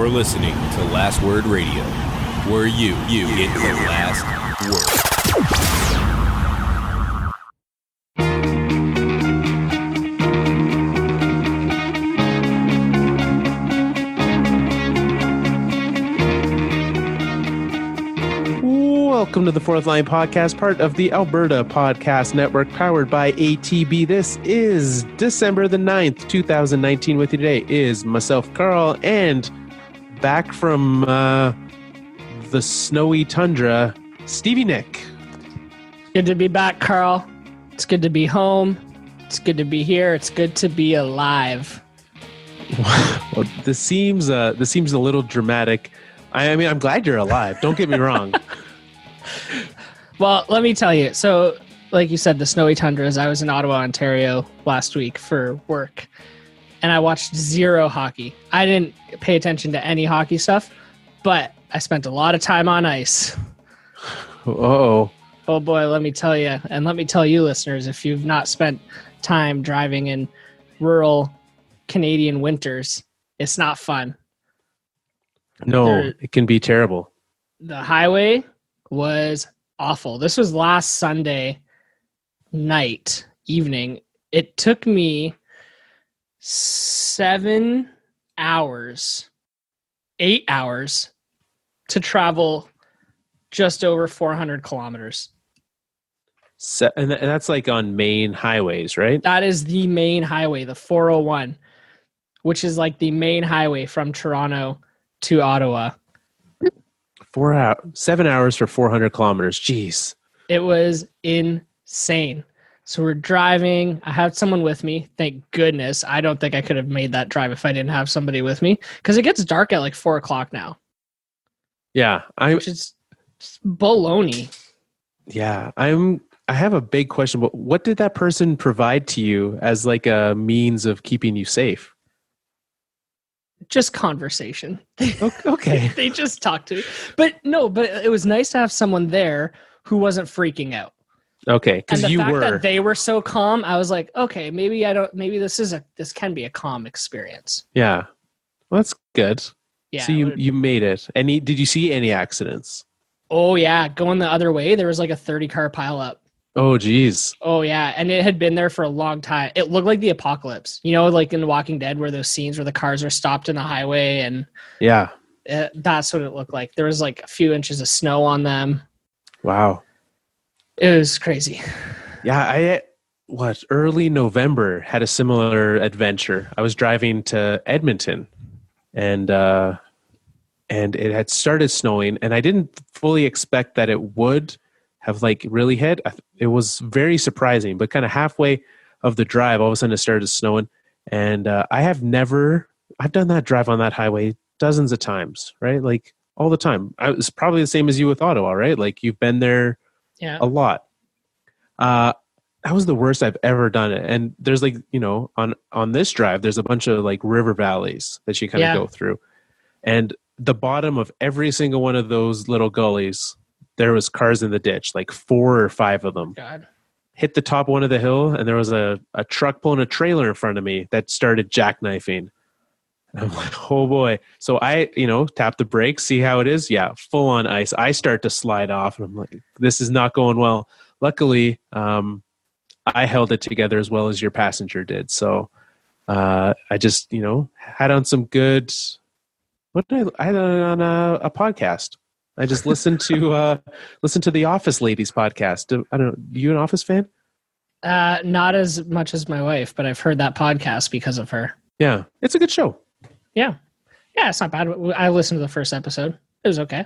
You're listening to Last Word Radio, where you get the last word. Welcome to the Fourth Line Podcast, part of the Alberta Podcast Network, powered by ATB. This is December the 9th, 2019. With you today is myself, Carl, and back from the snowy tundra, Stevie Nick. Good to be back, Carl. It's good to be home. It's good to be here. It's good to be alive. Well, this seems a little dramatic. I mean, I'm glad you're alive. Don't get me wrong. Well, let me tell you. So, like you said, the snowy tundras. I was in Ottawa, Ontario last week for work, and I watched zero hockey. I didn't pay attention to any hockey stuff, but I spent a lot of time on ice. Oh boy, let me tell you, and let me tell you, listeners, if you've not spent time driving in rural Canadian winters, it's not fun. No, it can be terrible. The highway was awful. This was last Sunday evening. It took me 8 hours to travel just over 400 kilometers. And that's like on main highways, right? That is the main highway, the 401, which is like the main highway from Toronto to Ottawa. 7 hours for 400 kilometers. Jeez. It was insane. So we're driving. I had someone with me. Thank goodness. I don't think I could have made that drive if I didn't have somebody with me, because it gets dark at like 4:00 now. Yeah. Which is baloney. Yeah. I have a big question, but what did that person provide to you as like a means of keeping you safe? Just conversation. Okay. They just talked to me. But it was nice to have someone there who wasn't freaking out. Okay, because you fact were. That they were so calm, I was like, okay, maybe this can be a calm experience. Yeah. Well, that's good. Yeah. So you made it. Did you see any accidents? Oh yeah, going the other way, there was like a 30-car pileup. Oh geez. Oh yeah, and it had been there for a long time. It looked like the apocalypse. You know, like in The Walking Dead, where those scenes where the cars are stopped in the highway, and yeah, that's what it looked like. There was like a few inches of snow on them. Wow. It was crazy. Yeah, early November had a similar adventure. I was driving to Edmonton, and it had started snowing, and I didn't fully expect that it would have like really hit. It was very surprising, but kind of halfway of the drive, all of a sudden it started snowing. And I've done that drive on that highway dozens of times, right? Like all the time. It's probably the same as you with Ottawa, right? Like you've been there a lot. That was the worst I've ever done it. And there's like, on this drive, there's a bunch of like river valleys that you kind of go through. And the bottom of every single one of those little gullies, there was cars in the ditch, like 4 or 5 of them. God. Hit the top one of the hill, and there was a truck pulling a trailer in front of me that started jackknifing. And I'm like, oh boy. So I, tap the brakes, see how it is. Yeah, full on ice. I start to slide off, and I'm like, this is not going well. Luckily, I held it together as well as your passenger did. So I just, had on some good, I had on a podcast. I just listened to the Office Ladies podcast. I don't know. You an Office fan? Not as much as my wife, but I've heard that podcast because of her. Yeah, it's a good show. Yeah, it's not bad. I listened to the first episode. It was okay.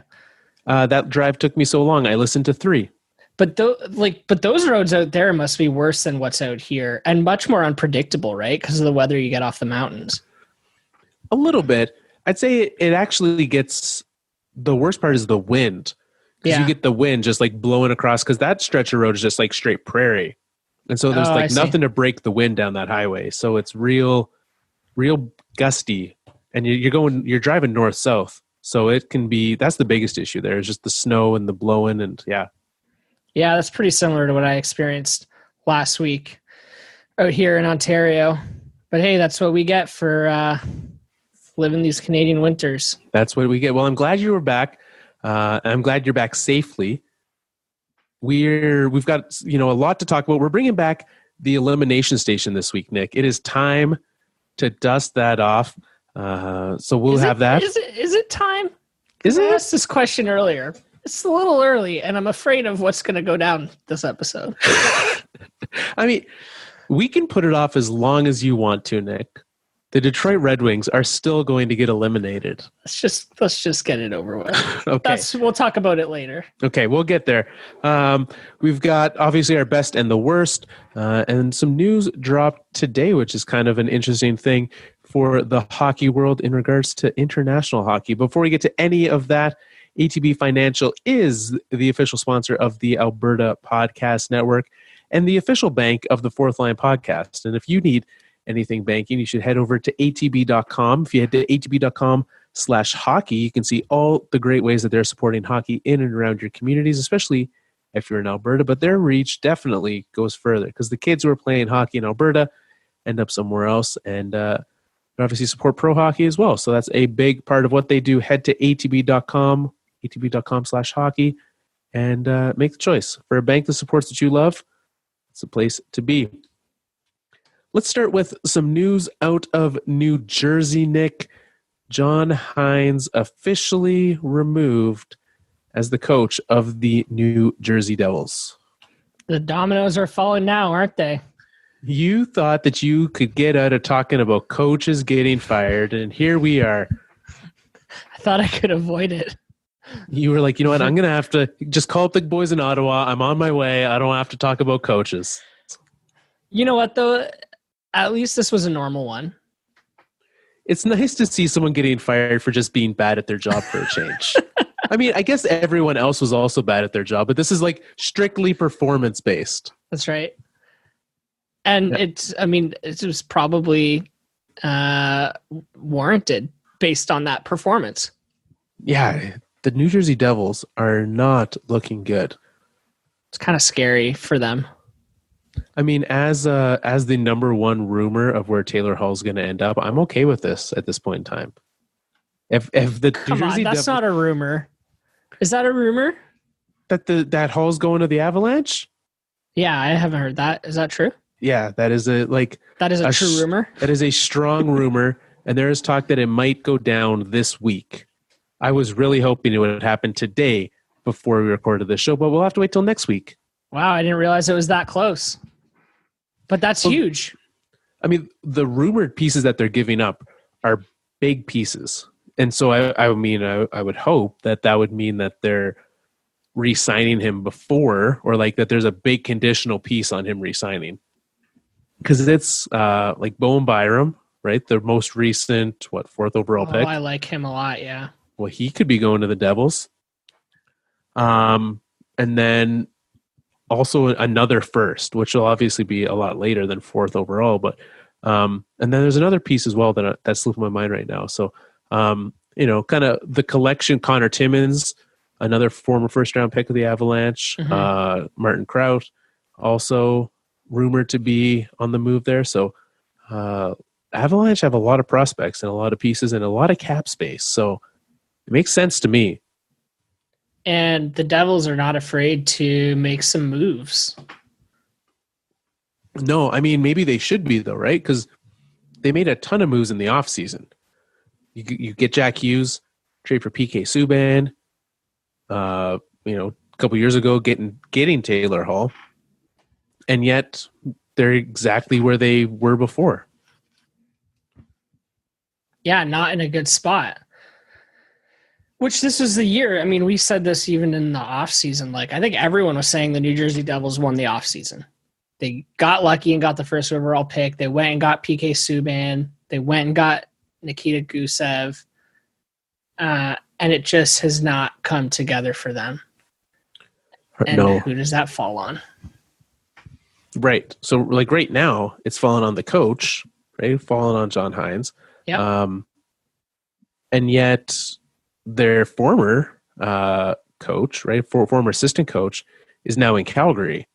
That drive took me so long. I listened to 3. But those roads out there must be worse than what's out here, and much more unpredictable, right? Because of the weather you get off the mountains. A little bit. I'd say it actually gets. The worst part is the wind, because you get the wind just like blowing across, because that stretch of road is just like straight prairie. And so there's like nothing to break the wind down that highway. So it's real gusty, and you're driving north south. So it can be, that's the biggest issue there, is just the snow and the blowing. And yeah, that's pretty similar to what I experienced last week out here in Ontario. But hey, that's what we get for living these Canadian winters. That's what we get. Well, I'm glad you were back. I'm glad you're back safely. We've got a lot to talk about. We're bringing back the Elimination Station this week, Nick. It is time to dust that off. So we'll have that. Is it time? Is it? I asked this question earlier. It's a little early, and I'm afraid of what's going to go down this episode. I mean, we can put it off as long as you want to, Nick. The Detroit Red Wings are still going to get eliminated. Let's just get it over with. Okay. We'll talk about it later. Okay, we'll get there. We've got obviously our best and the worst, and some news dropped today, which is kind of an interesting thing for the hockey world in regards to international hockey. Before we get to any of that, ATB Financial is the official sponsor of the Alberta Podcast Network and the official bank of the Fourth Line Podcast. And if you need anything banking, you should head over to atb.com. If you head to atb.com/hockey, you can see all the great ways that they're supporting hockey in and around your communities, especially if you're in Alberta. But their reach definitely goes further because the kids who are playing hockey in Alberta end up somewhere else, and obviously support pro hockey as well. So that's a big part of what they do. Head to atb.com, atb.com/hockey, and make the choice. For a bank that supports what you love, it's a place to be. Let's start with some news out of New Jersey, Nick. John Hynes officially removed as the coach of the New Jersey Devils. The dominoes are falling now, aren't they? You thought that you could get out of talking about coaches getting fired, and here we are. I thought I could avoid it. You were like, you know what? I'm going to have to just call up the boys in Ottawa. I'm on my way. I don't have to talk about coaches. You know what, though? At least this was a normal one. It's nice to see someone getting fired for just being bad at their job for a change. I mean, I guess everyone else was also bad at their job, but this is like strictly performance-based. That's right. And it was probably warranted based on that performance. Yeah, the New Jersey Devils are not looking good. It's kind of scary for them. I mean, as the number one rumor of where Taylor Hall's going to end up, I'm okay with this at this point in time. If the Come New Jersey on, that's Devils, not a rumor. Is that a rumor? that Hall's going to the Avalanche? Yeah, I haven't heard that. Is that true? Yeah, that is a true rumor. That is a strong rumor, and there is talk that it might go down this week. I was really hoping it would happen today before we recorded this show, but we'll have to wait till next week. Wow, I didn't realize it was that close. But that's huge. I mean, the rumored pieces that they're giving up are big pieces. And so I would hope that would mean that they're re-signing him before, or like that there's a big conditional piece on him re-signing. Because it's like Bowen Byram, right? The most recent, fourth overall pick. I like him a lot, yeah. Well, he could be going to the Devils. And then also another first, which will obviously be a lot later than fourth overall. But and then there's another piece as well that's slipping my mind right now. So, kind of the collection, Connor Timmins, another former first-round pick of the Avalanche, Martin Kraut, also rumored to be on the move there. So Avalanche have a lot of prospects and a lot of pieces and a lot of cap space. So it makes sense to me. And the Devils are not afraid to make some moves. No, I mean, maybe they should be, though, right? Because they made a ton of moves in the offseason. You get Jack Hughes, trade for PK Subban, a couple years ago, getting Taylor Hall. And yet they're exactly where they were before. Yeah, not in a good spot. Which this was the year. I mean, we said this even in the offseason. Like, I think everyone was saying the New Jersey Devils won the offseason. They got lucky and got the first overall pick. They went and got PK Subban. They went and got Nikita Gusev. And it just has not come together for them. And who does that fall on? Right. So, like, right now, it's falling on the coach, right? Falling on John Hynes. Yeah. And yet their former coach, right, former assistant coach, is now in Calgary,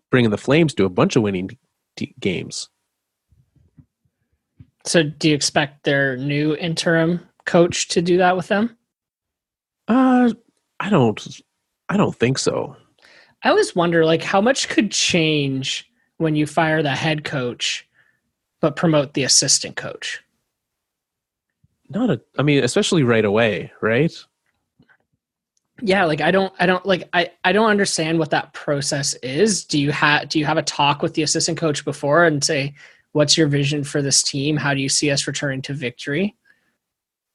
bringing the Flames to a bunch of winning games. So do you expect their new interim coach to do that with them? I don't think so. I always wonder, like, how much could change when you fire the head coach but promote the assistant coach? Especially right away, right? Yeah, like I don't understand what that process is. Do you have a talk with the assistant coach before and say, what's your vision for this team? How do you see us returning to victory?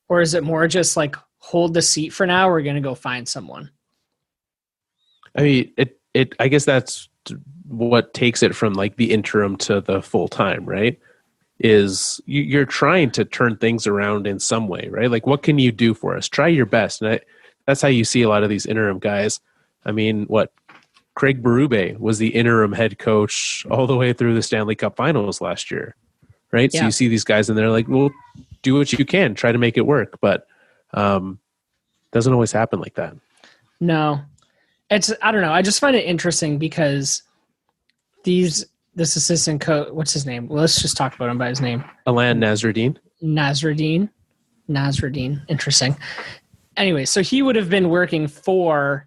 Or is it more just like, hold the seat for now, we're going to go find someone? I mean, I guess that's what takes it from like the interim to the full time, right? Is you're trying to turn things around in some way, right? Like, what can you do for us? Try your best. And that's how you see a lot of these interim guys. I mean, Craig Berube was the interim head coach all the way through the Stanley Cup Finals last year, right? Yeah. So you see these guys and they're like, well, do what you can, try to make it work. But doesn't always happen like that. No. I don't know. I just find it interesting because this assistant coach, what's his name? Well, let's just talk about him by his name. Alain Nasreddine. Interesting. Anyway, so he would have been working for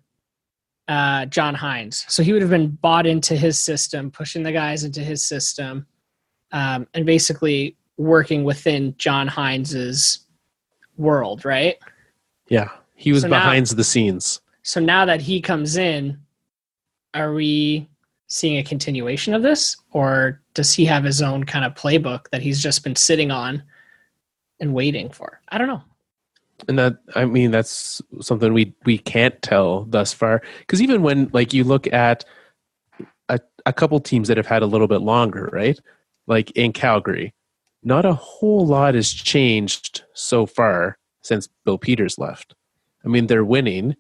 John Hynes. So he would have been bought into his system, pushing the guys into his system, and basically working within John Hynes's world, right? Yeah. He was behind the scenes. So now that he comes in, are we seeing a continuation of this? Or does he have his own kind of playbook that he's just been sitting on and waiting for? I don't know. And that's something we can't tell thus far. Because even when like you look at a couple teams that have had a little bit longer, right? Like in Calgary, not a whole lot has changed so far since Bill Peters left. I mean, they're winning.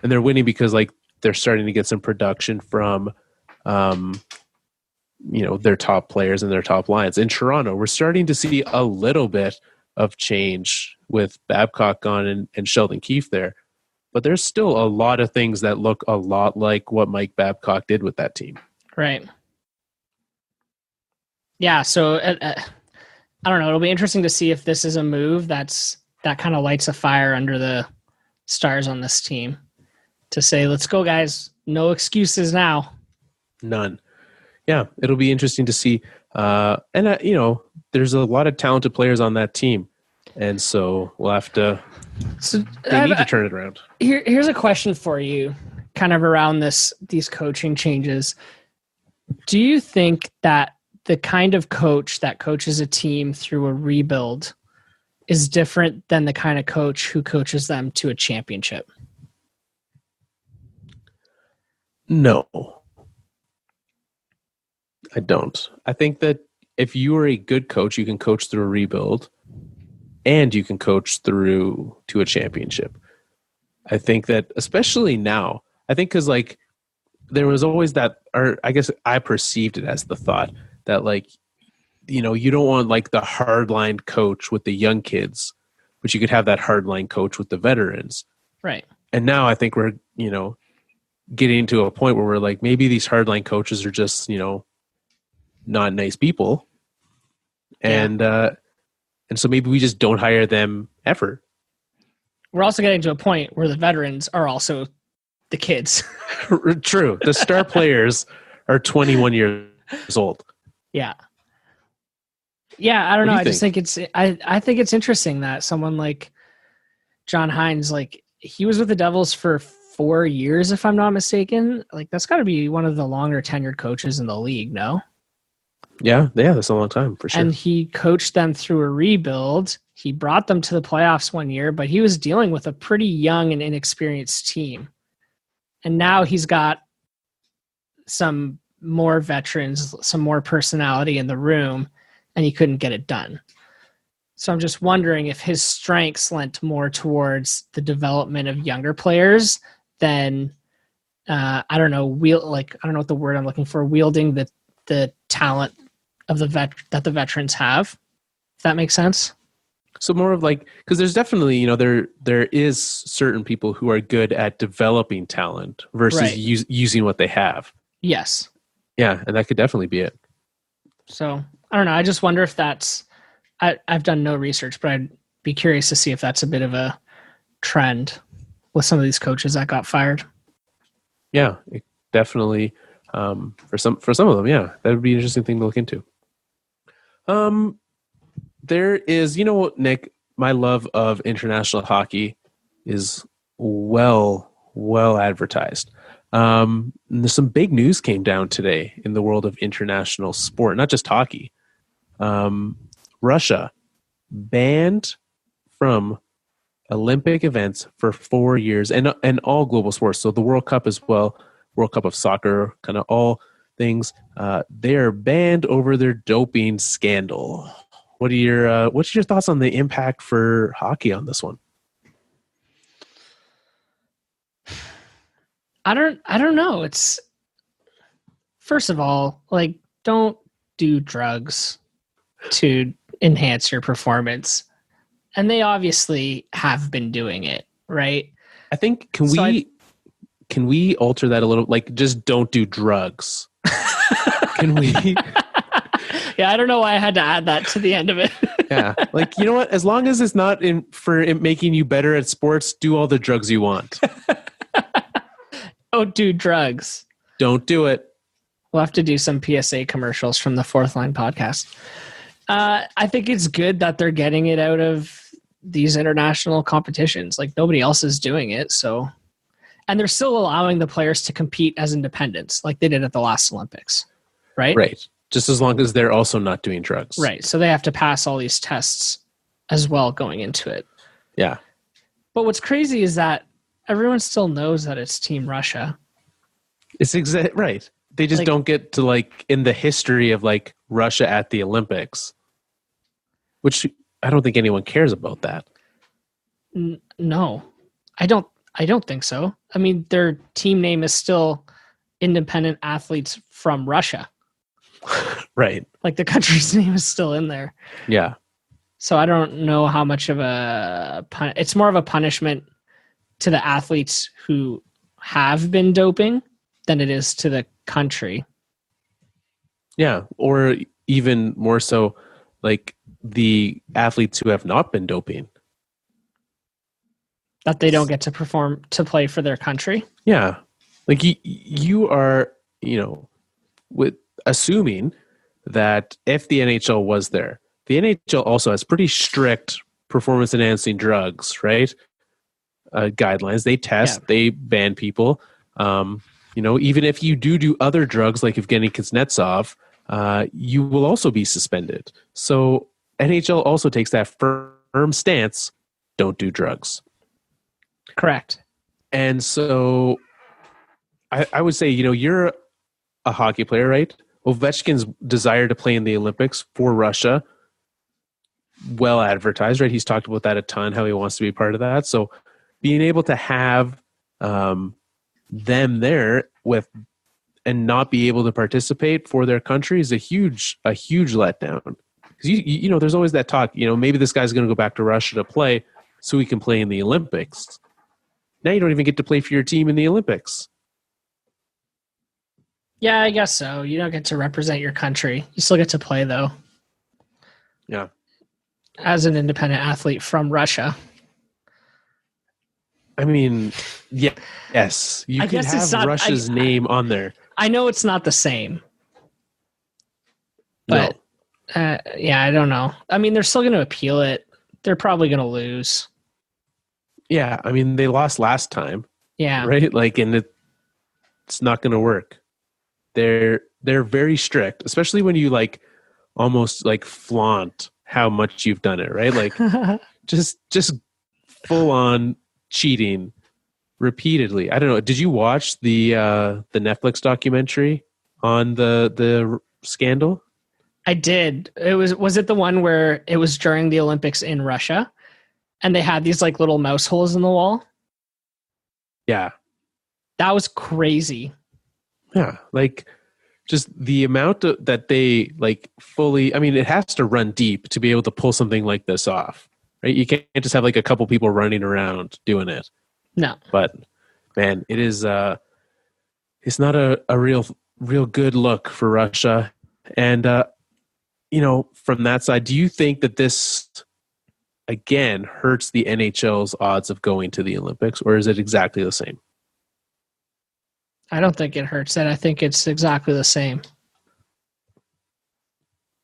And they're winning because like they're starting to get some production from, their top players and their top lines. In Toronto, we're starting to see a little bit of change with Babcock gone and Sheldon Keefe there. But there's still a lot of things that look a lot like what Mike Babcock did with that team. Right. Yeah, so I don't know. It'll be interesting to see if this is a move that kind of lights a fire under the stars on this team. To say, let's go, guys. No excuses now. None. Yeah, it'll be interesting to see. There's a lot of talented players on that team. And so we'll have to they need to turn it around. Here's a question for you, kind of around these coaching changes. Do you think that the kind of coach that coaches a team through a rebuild is different than the kind of coach who coaches them to a championship? No, I don't. I think that if you are a good coach, you can coach through a rebuild and you can coach through to a championship. I think that especially now, because like there was always that, or I guess I perceived it as the thought that like, you don't want like the hardline coach with the young kids, but you could have that hardline coach with the veterans. Right. And now I think we're, getting to a point where we're like, maybe these hardline coaches are just, not nice people. And so maybe we just don't hire them ever. We're also getting to a point where the veterans are also the kids. True. The star players are 21 years old. Yeah. Yeah. I don't know. I just think I think it's interesting that someone like John Hynes, like he was with the Devils for 4 years, if I'm not mistaken. Like that's got to be one of the longer tenured coaches in the league, no? Yeah, that's a long time for sure. And he coached them through a rebuild. He brought them to the playoffs one year, but he was dealing with a pretty young and inexperienced team. And now he's got some more veterans, some more personality in the room, and he couldn't get it done. So I'm just wondering if his strengths lent more towards the development of younger players than I don't know what the word I'm looking for, wielding the talent of that the veterans have. If that makes sense. So more of like, because there's definitely, there is certain people who are good at developing talent versus using what they have. Yes. Yeah, and that could definitely be it. So I don't know. I just wonder if I've done no research, but I'd be curious to see if that's a bit of a trend with some of these coaches that got fired. Yeah, definitely. For some of them, yeah, that would be an interesting thing to look into. There is, Nick, my love of international hockey is well advertised. There's some big news came down today in the world of international sport, not just hockey. Russia banned from Olympic events for 4 years and all global sports. So the World Cup as well, World Cup of soccer, kind of all things. They are banned over their doping scandal. What's your thoughts on the impact for hockey on this one? I don't know. It's, first of all, like, don't do drugs to enhance your performance. And they obviously have been doing it, right? I think can we alter that a little? Like, just don't do drugs. Can we? Yeah, I don't know why I had to add that to the end of it. Yeah, like, you know what? As long as it's not making you better at sports, do all the drugs you want. Don't do drugs. Don't do it. We'll have to do some PSA commercials from the Fourth Line podcast. I think it's good that they're getting it out of these international competitions. Like, nobody else is doing it, so. And they're still allowing the players to compete as independents, like they did at the last Olympics, right? Right. Just as long as they're also not doing drugs. Right. So they have to pass all these tests as well going into it. Yeah. But what's crazy is that everyone still knows that it's Team Russia. It's right. They just don't get to, like, in the history of, like, Russia at the Olympics, which I don't think anyone cares about that. No, I don't think so. I mean, their team name is still Independent Athletes from Russia. Right. Like, the country's name is still in there. Yeah. So I don't know how much of it's more of a punishment to the athletes who have been doping than it is to the country. Yeah. Or even more so, like, the athletes who have not been doping. That they don't get to perform, to play for their country. Yeah. Like, you are, with assuming that if the NHL was there, the NHL also has pretty strict performance enhancing drugs, right? Guidelines. They test, They ban people. Even if you do other drugs like Evgeny Kuznetsov, you will also be suspended. So NHL also takes that firm stance, don't do drugs. Correct. And so I would say, you're a hockey player, right? Ovechkin's desire to play in the Olympics for Russia, well advertised, right? He's talked about that a ton, how he wants to be part of that. So being able to have them there with and not be able to participate for their country is a huge letdown. Because there's always that talk, maybe this guy's going to go back to Russia to play so he can play in the Olympics. Now you don't even get to play for your team in the Olympics. Yeah, I guess so. You don't get to represent your country. You still get to play, though. Yeah. As an independent athlete from Russia. I mean, yeah, yes. You can have Russia's name on there. I know it's not the same. But, I don't know. I mean, they're still going to appeal it. They're probably going to lose. Yeah, I mean, they lost last time. Yeah. Right? Like, and it's not going to work. They're very strict, especially when you, like, almost, like, flaunt how much you've done it, right? Like, just full on cheating repeatedly. I don't know. Did you watch the Netflix documentary on the scandal? I did. Was it the one where it was during the Olympics in Russia and they had these, like, little mouse holes in the wall? Yeah. That was crazy. Yeah. Like, just the amount that they, like, fully, I mean, it has to run deep to be able to pull something like this off, right? You can't just have, like, a couple people running around doing it. No. But man, it is it's not a real good look for Russia. And from that side, do you think that this again hurts the NHL's odds of going to the Olympics, or is it exactly the same? I don't think it hurts it. I think it's exactly the same.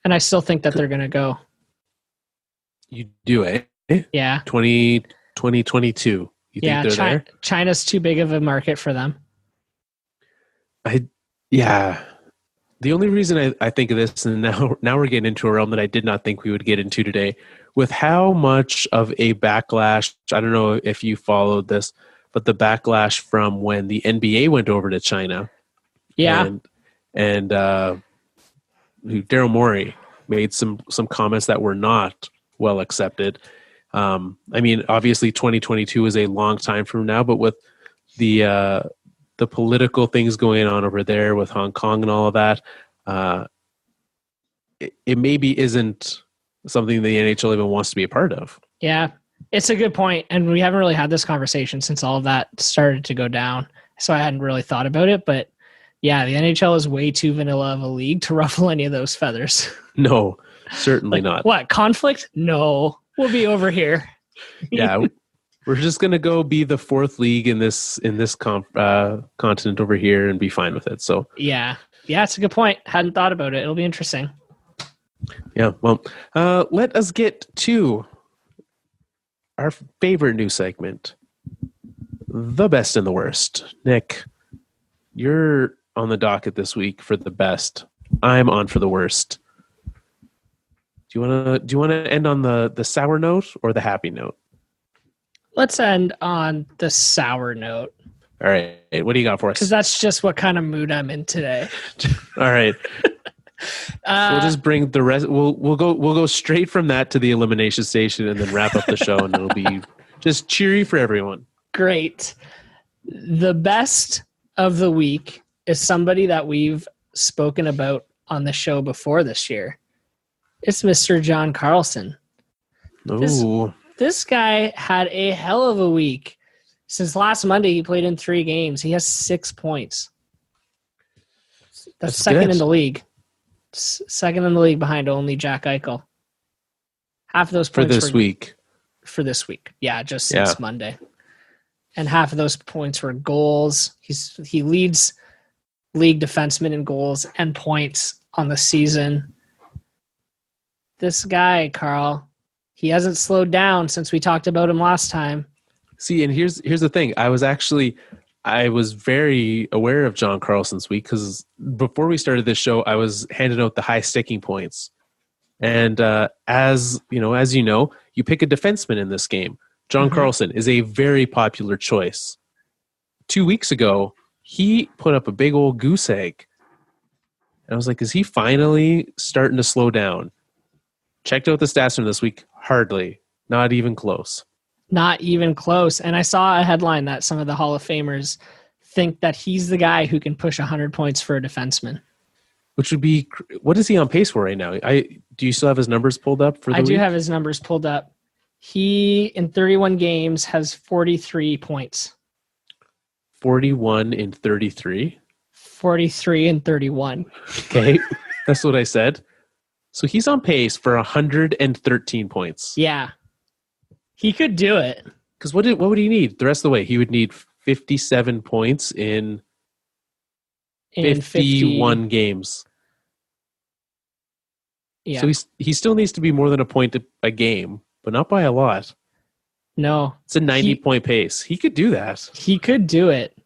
And I still think that they're going to go. You do it. Yeah. 2022. You think they're there? China's too big of a market for them. Yeah. The only reason I think of this, and now we're getting into a realm that I did not think we would get into today, with how much of a backlash, I don't know if you followed this, but the backlash from when the NBA went over to China. Yeah. And Daryl Morey made some comments that were not well accepted. I mean, obviously 2022 is a long time from now, but with the political things going on over there with Hong Kong and all of that, it maybe isn't something the NHL even wants to be a part of. Yeah, it's a good point. And we haven't really had this conversation since all of that started to go down. So I hadn't really thought about it, but yeah, the NHL is way too vanilla of a league to ruffle any of those feathers. No, certainly not. What, conflict? No, we'll be over here. Yeah, we're just going to go be the fourth league in this continent over here and be fine with it. So yeah, it's a good point. Hadn't thought about it. It'll be interesting. Yeah, well, let us get to our favorite new segment, the best and the worst. Nick, you're on the docket this week for the best. I'm on for the worst. Do you want to end on the sour note or the happy note? Let's end on the sour note. All right. What do you got for us? Because that's just what kind of mood I'm in today. All right. We'll just bring the rest. We'll go straight from that to the Elimination Station and then wrap up the show, and it'll be just cheery for everyone. Great. The best of the week is somebody that we've spoken about on the show before this year. It's Mr. John Carlson. Ooh. This guy had a hell of a week. Since last Monday, he played in 3 games. He has 6 points. That's second good. in the league. Second in the league behind only Jack Eichel. Half of those points for this week. For this week. Yeah, just since Monday. And half of those points were goals. He leads league defensemen in goals and points on the season. This guy, Carl, he hasn't slowed down since we talked about him last time. See, and here's the thing. I was very aware of John Carlson's week because before we started this show, I was handing out the high sticking points. And as you know, you pick a defenseman in this game. John Carlson is a very popular choice. 2 weeks ago, he put up a big old goose egg. And I was like, is he finally starting to slow down? Checked out the stats from this week. Hardly. Not even close. Not even close. And I saw a headline that some of the Hall of Famers think that he's the guy who can push 100 points for a defenseman. Which would be, what is he on pace for right now? Do you still have his numbers pulled up for the week? I do have his numbers pulled up. He, in 31 games, has 43 points. 41 in 33? 43 and 31. Okay, that's what I said. So he's on pace for 113 points. Yeah. He could do it. Because what would he need the rest of the way? He would need 57 points in 51 games. Yeah. So he still needs to be more than a point a game, but not by a lot. No. It's a 90-point pace. He could do that. He could do it.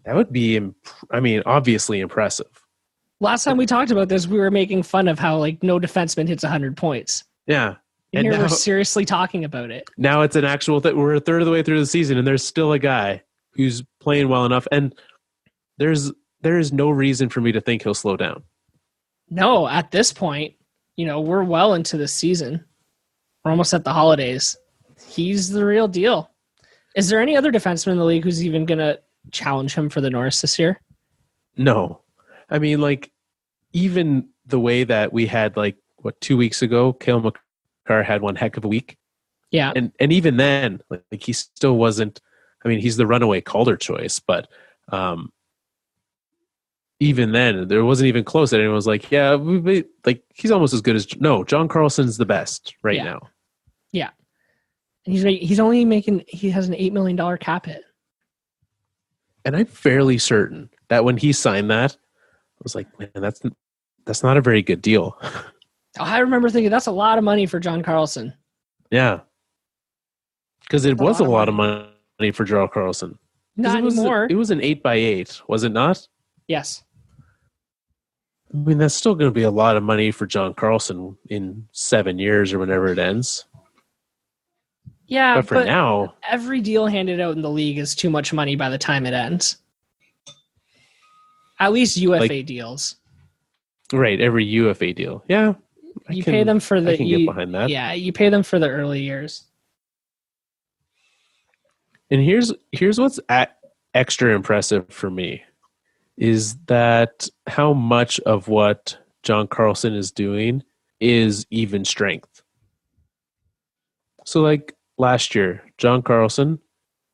That would be, obviously impressive. Last time we talked about this, we were making fun of how no defenseman hits 100 points. Yeah. And here we're seriously talking about it. Now it's an actual thing. We're a third of the way through the season, and there's still a guy who's playing well enough. And there is no reason for me to think he'll slow down. No, at this point, we're well into the season. We're almost at the holidays. He's the real deal. Is there any other defenseman in the league who's even going to challenge him for the Norris this year? No. Even the way that we had 2 weeks ago, Cale Makar had one heck of a week. Yeah. And even then, he still wasn't, he's the runaway Calder choice, but even then, there wasn't even close. Anyone was like, yeah, like he's almost as good as John Carlson's the best right now. Yeah, and he's only making. He has an $8 million cap hit. And I'm fairly certain that when he signed that, I was like, man, that's not a very good deal. I remember thinking that's a lot of money for John Carlson. Yeah, because it was a lot of money for John Carlson. Not anymore. It was an 8x8, was it not? Yes. I mean, that's still going to be a lot of money for John Carlson in 7 years or whenever it ends. Yeah, but now, every deal handed out in the league is too much money by the time it ends. At least UFA deals. Right, every UFA deal. Yeah. You pay them for the... I can get behind that. Yeah, you pay them for the early years. And here's what's extra impressive for me is that how much of what John Carlson is doing is even strength. So like last year, John Carlson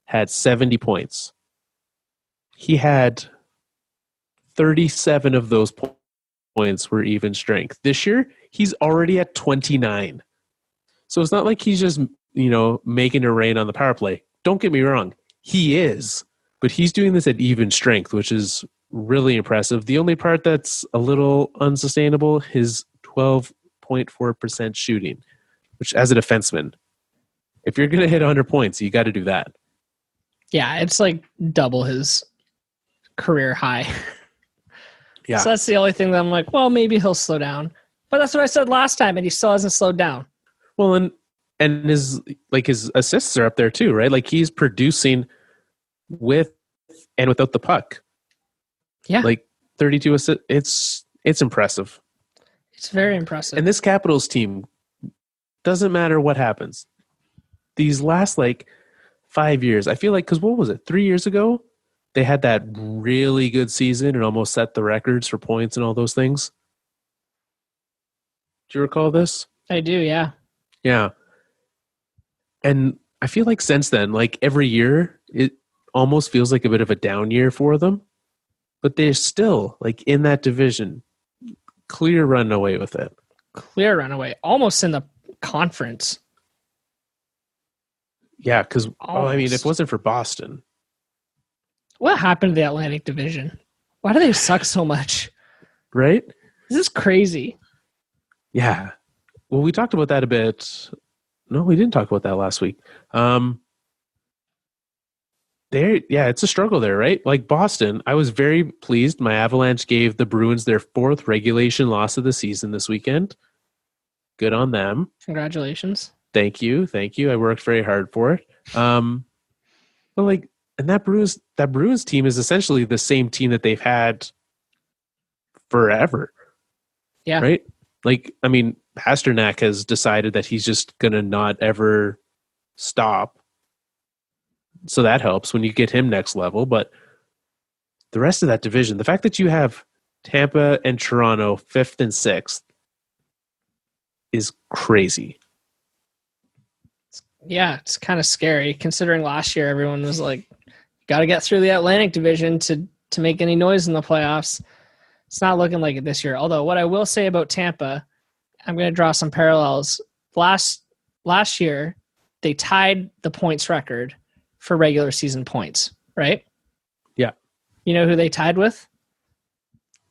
had 70 points. He had 37 of those points were even strength. This year, he's already at 29. So it's not like he's just, making it rain on the power play. Don't get me wrong. He is. But he's doing this at even strength, which is really impressive. The only part that's a little unsustainable, his 12.4% shooting, which as a defenseman, if you're going to hit 100 points, you got to do that. Yeah, it's like double his career high. Yeah. So that's the only thing that I'm like, well, maybe he'll slow down. But that's what I said last time, and he still hasn't slowed down. Well, and his assists are up there too, right? Like he's producing with and without the puck. Yeah. Like 32 assists. It's impressive. It's very impressive. And this Capitals team, doesn't matter what happens. These last 5 years, I feel like, because what was it, 3 years ago? They had that really good season and almost set the records for points and all those things. Do you recall this? I do, yeah. Yeah. And I feel like since then, every year, it almost feels like a bit of a down year for them. But they're still, in that division, clear runaway with it. Clear runaway. Almost in the conference. Yeah, because, if it wasn't for Boston. What happened to the Atlantic Division? Why do they suck so much? Right? This is crazy. Yeah. Well, we talked about that a bit. No, we didn't talk about that last week. It's a struggle there, right? Like Boston, I was very pleased. My Avalanche gave the Bruins their 4th regulation loss of the season this weekend. Good on them. Congratulations. Thank you. I worked very hard for it. But and that Bruins team is essentially the same team that they've had forever. Yeah. Right? Pasternak has decided that he's just going to not ever stop. So that helps when you get him next level. But the rest of that division, the fact that you have Tampa and Toronto 5th and 6th is crazy. Yeah, it's kind of scary considering last year everyone was like, got to get through the Atlantic Division to make any noise in the playoffs. It's not looking like it this year. Although what I will say about Tampa, I'm going to draw some parallels. Last year, they tied the points record for regular season points, right? Yeah. You know who they tied with?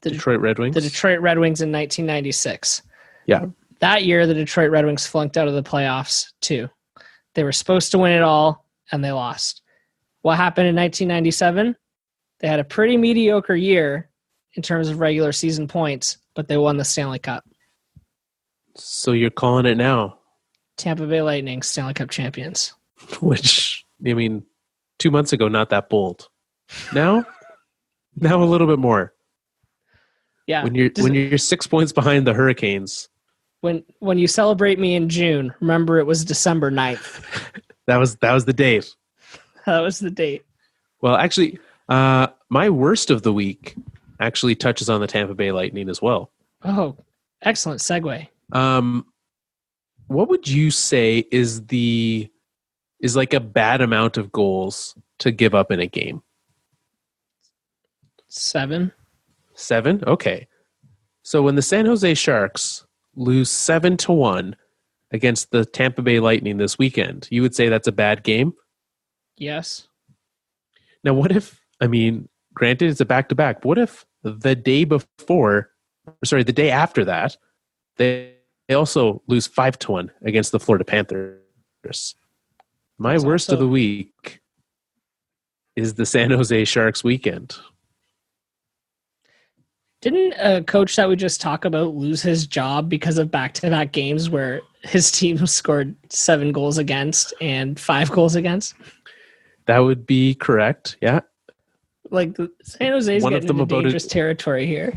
The Detroit Red Wings? The Detroit Red Wings in 1996. Yeah. That year, the Detroit Red Wings flunked out of the playoffs, too. They were supposed to win it all, and they lost. What happened in 1997? They had a pretty mediocre year in terms of regular season points, but they won the Stanley Cup. So you're calling it now? Tampa Bay Lightning, Stanley Cup champions. Which, 2 months ago, not that bold. Now a little bit more. Yeah. When you're 6 points behind the Hurricanes. When you celebrate me in June, remember it was December 9th. That was the date. That was the date. Well, actually, my worst of the week actually touches on the Tampa Bay Lightning as well. Oh, excellent segue. What would you say is a bad amount of goals to give up in a game? 7. 7? Okay. So when the San Jose Sharks lose 7-1 against the Tampa Bay Lightning this weekend, you would say that's a bad game? Yes. Now, what if, granted it's a back-to-back, but what if the day after that, they also lose 5-1 against the Florida Panthers? My worst of the week is the San Jose Sharks weekend. Didn't a coach that we just talked about lose his job because of back-to-back games where his team scored 7 goals against and 5 goals against? That would be correct, yeah. Like, San Jose's getting into dangerous territory here.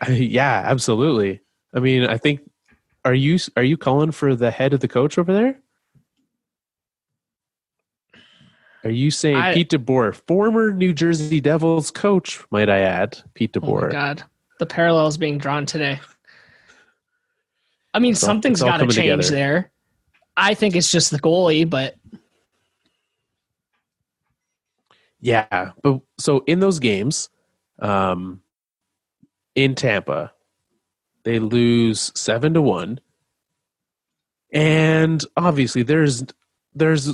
Yeah, absolutely. I think, are you calling for the head of the coach over there? Are you saying Pete DeBoer, former New Jersey Devils coach, might I add, Pete DeBoer? Oh, my God. The parallels being drawn today. Something's got to change there. I think it's just the goalie, but... Yeah, but so in those games, in Tampa, they lose 7-1. And obviously there's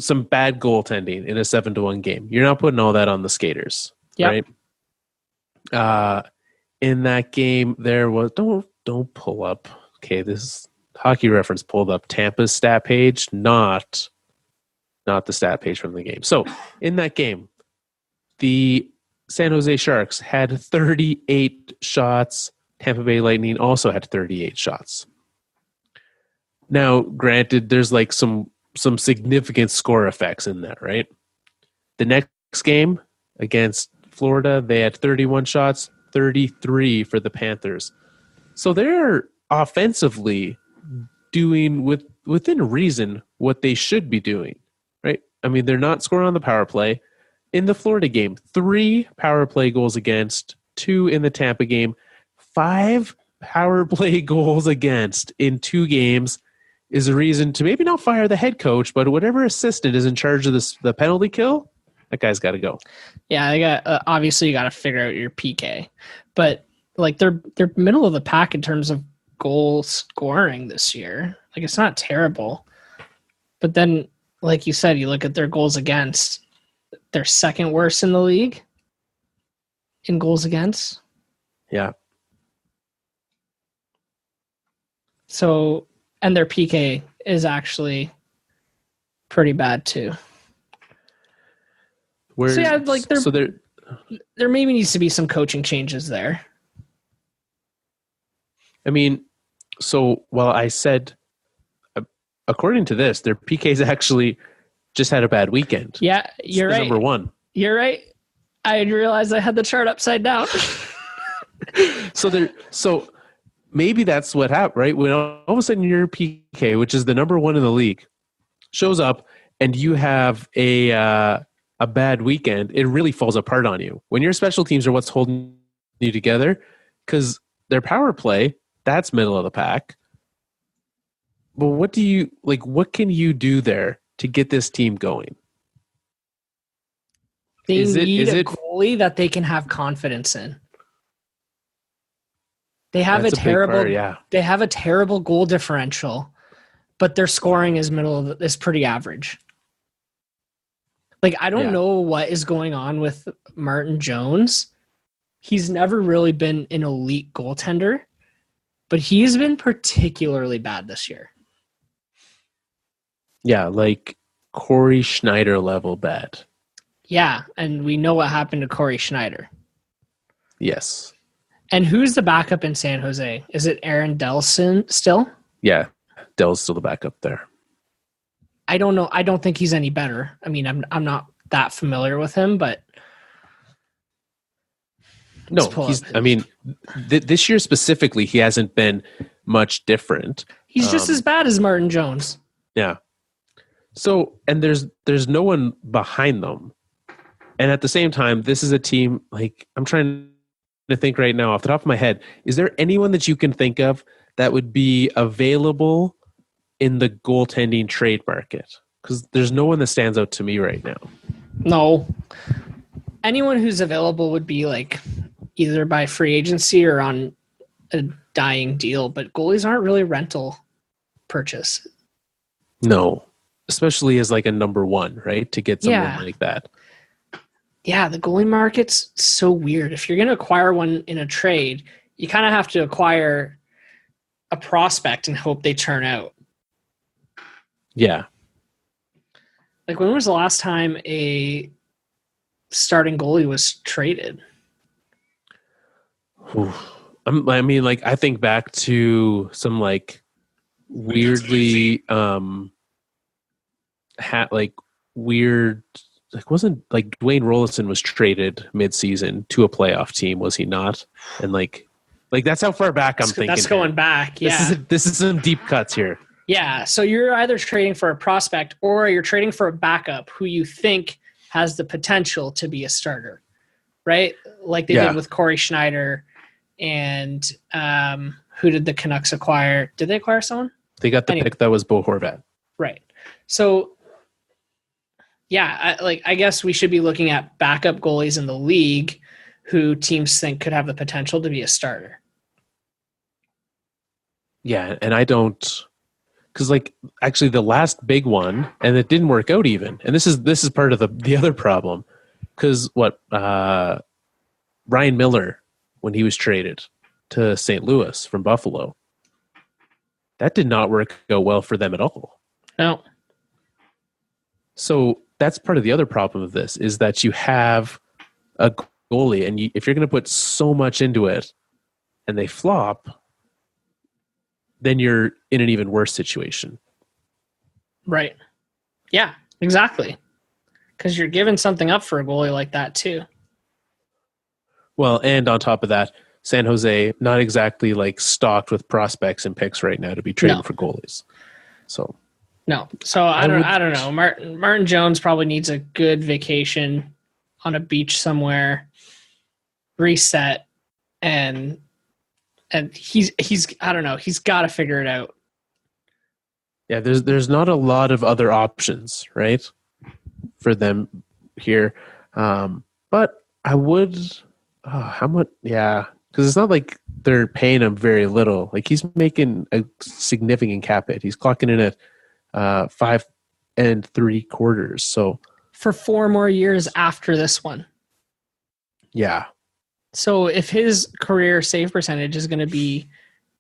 some bad goaltending in a 7-1 game. You're not putting all that on the skaters, right? In that game, there was don't pull up. Okay, this Hockey Reference pulled up Tampa's stat page, not the stat page from the game. So in that game, the San Jose Sharks had 38 shots. Tampa Bay Lightning also had 38 shots. Now, granted, there's like some significant score effects in that, right? The next game against Florida, they had 31 shots, 33 for the Panthers. So they're offensively doing within reason what they should be doing, right? They're not scoring on the power play. In the Florida game, 3 power play goals against, 2 in the Tampa game, 5 power play goals against in 2 games is a reason to maybe not fire the head coach, but whatever assistant is in charge of the penalty kill, that guy's got to go. Yeah, they got obviously you got to figure out your PK, but like they're middle of the pack in terms of goal scoring this year. Like, it's not terrible, but then, like you said, you look at their goals against. They're second worst in the league in goals against. Yeah. So, and their PK is actually pretty bad too. So yeah, like there maybe needs to be some coaching changes there. So while I said, according to this, their PK's actually just had a bad weekend. Yeah, you're right. Number 1. You're right. I didn't realize I had the chart upside down. So maybe that's what happened, right? When all of a sudden your PK, which is the number 1 in the league, shows up and you have a bad weekend, it really falls apart on you. When your special teams are what's holding you together, because their power play, that's middle of the pack. But what can you do there to get this team going? They need a goalie that they can have confidence in. They have They have a terrible goal differential, but their scoring is pretty average. Like, I don't know what is going on with Martin Jones. He's never really been an elite goaltender, but he's been particularly bad this year. Yeah, like Corey Schneider level bad. Yeah, and we know what happened to Corey Schneider. Yes. And who's the backup in San Jose? Is it Aaron Delson still? Yeah, Dell's still the backup there. I don't know. I don't think he's any better. I'm not that familiar with him, but no, this year specifically, he hasn't been much different. He's just as bad as Martin Jones. Yeah. So, and there's no one behind them. And at the same time, this is a team, like, I'm trying to think right now off the top of my head, is there anyone that you can think of that would be available in the goaltending trade market? Because there's no one that stands out to me right now. No. Anyone who's available would be like either by free agency or on a dying deal, but goalies aren't really rental purchase. No, especially as like a number one, right? To get someone like that. Yeah, the goalie market's so weird. If you're going to acquire one in a trade, you kind of have to acquire a prospect and hope they turn out. Yeah. Like, when was the last time a starting goalie was traded? I mean, like, I think back to some like weirdly weird, like, wasn't like Dwayne Rollison was traded mid-season to a playoff team, was he not? And like that's how far back I'm thinking. That's going back. Yeah, this is some deep cuts here. Yeah, so you're either trading for a prospect or you're trading for a backup who you think has the potential to be a starter, right? Like they did with Corey Schneider. And who did the Canucks acquire? Did they acquire someone? They got the pick that was Bo Horvat. Right. So, yeah, I guess we should be looking at backup goalies in the league who teams think could have the potential to be a starter. Yeah, and I don't, because like actually the last big one, and it didn't work out even. And this is part of the other problem, because Ryan Miller, when he was traded to St. Louis from Buffalo, that did not work out well for them at all. No. So that's part of the other problem of this, is that you have a goalie, and if you're going to put so much into it and they flop, then you're in an even worse situation. Right. Yeah, exactly. Because you're giving something up for a goalie like that too. Well, and on top of that, San Jose not exactly like stocked with prospects and picks right now to be trading for goalies. So I don't know. Martin Jones probably needs a good vacation on a beach somewhere, reset, and he's I don't know. He's got to figure it out. Yeah, there's not a lot of other options, right, for them here. But I would. How much? Yeah, because it's not like they're paying him very little. Like, he's making a significant cap hit. He's clocking in at 5 3/4. So for 4 more years after this one. Yeah. So if his career save percentage is going to be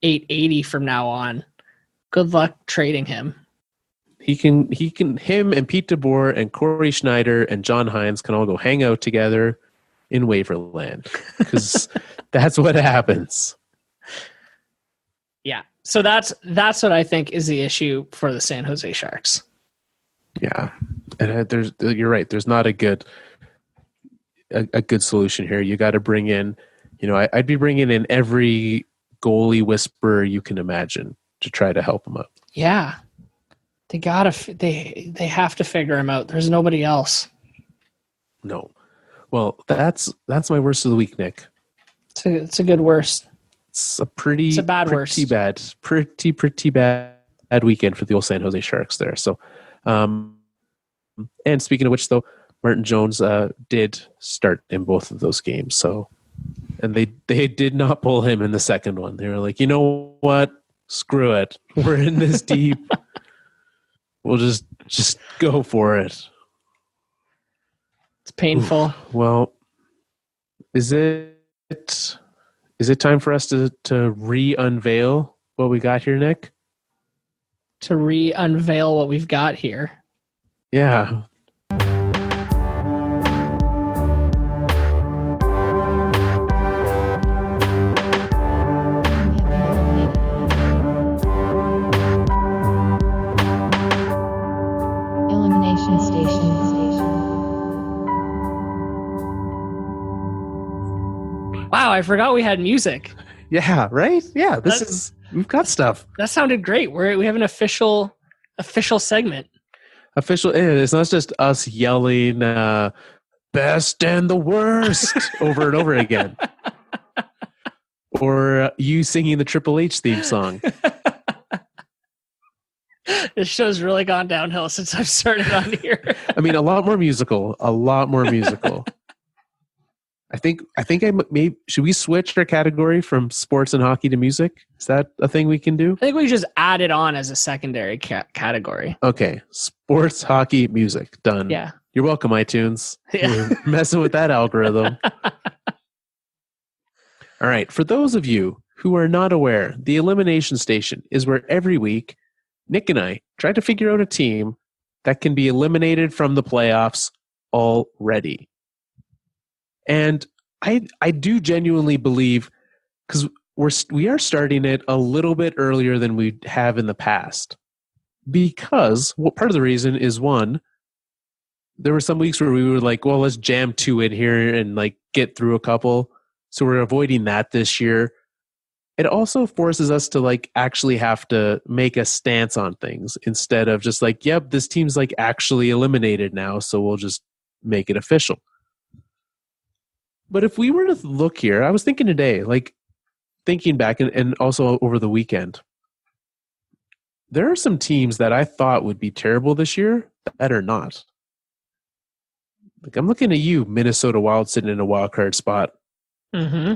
880 from now on, good luck trading him. Him and Pete DeBoer and Corey Schneider and John Hynes can all go hang out together in Waverland, because that's what happens. Yeah. So that's what I think is the issue for the San Jose Sharks. Yeah. And you're right. There's not a good solution here. You got to bring in, I'd be bringing in every goalie whisperer you can imagine to try to help him out. Yeah. They have to figure him out. There's nobody else. No. Well, that's my worst of the week, Nick. It's a good worst. It's a pretty bad worst. Pretty bad weekend for the old San Jose Sharks there. So, and speaking of which, though, Martin Jones did start in both of those games. So, and they did not pull him in the second one. They were like, you know what? Screw it. We're in this deep. We'll just go for it. It's painful. Oof. Well, is it time for us to re-unveil what we got here, Nick? To re-unveil what we've got here. Yeah. Elimination Station. Wow, I forgot we had music. Yeah, right? Yeah, we've got stuff. That sounded great. We have an official segment. It's not just us yelling best and the worst over and over again. Or you singing the Triple H theme song. This show's really gone downhill since I've started on here. I mean, a lot more musical. maybe should we switch our category from sports and hockey to music? Is that a thing we can do? I think we just add it on as a secondary category. Okay, sports, hockey, music, done. Yeah. You're welcome, iTunes. Yeah. You're messing with that algorithm. All right, for those of you who are not aware, the Elimination Station is where every week Nick and I try to figure out a team that can be eliminated from the playoffs already. And I do genuinely believe, because we are starting it a little bit earlier than we have in the past. Because part of the reason is, one, there were some weeks where we were like, well, let's jam 2 in here and like get through a couple. So we're avoiding that this year. It also forces us to like actually have to make a stance on things instead of just like, yep, this team's like actually eliminated now, so we'll just make it official. But if we were to look here, I was thinking today, like thinking back and also over the weekend, there are some teams that I thought would be terrible this year that are not. Like I'm looking at you, Minnesota Wild, sitting in a wild card spot. Mm-hmm.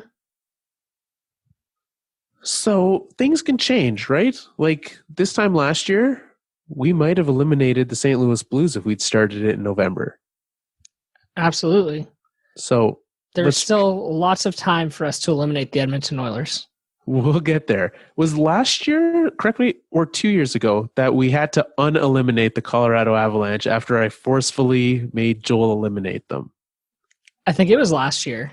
So things can change, right? Like this time last year, we might have eliminated the St. Louis Blues if we'd started it in November. Absolutely. So there's still lots of time for us to eliminate the Edmonton Oilers. We'll get there. Was last year, correct me, or 2 years ago, that we had to uneliminate the Colorado Avalanche after I forcefully made Joel eliminate them? I think it was last year.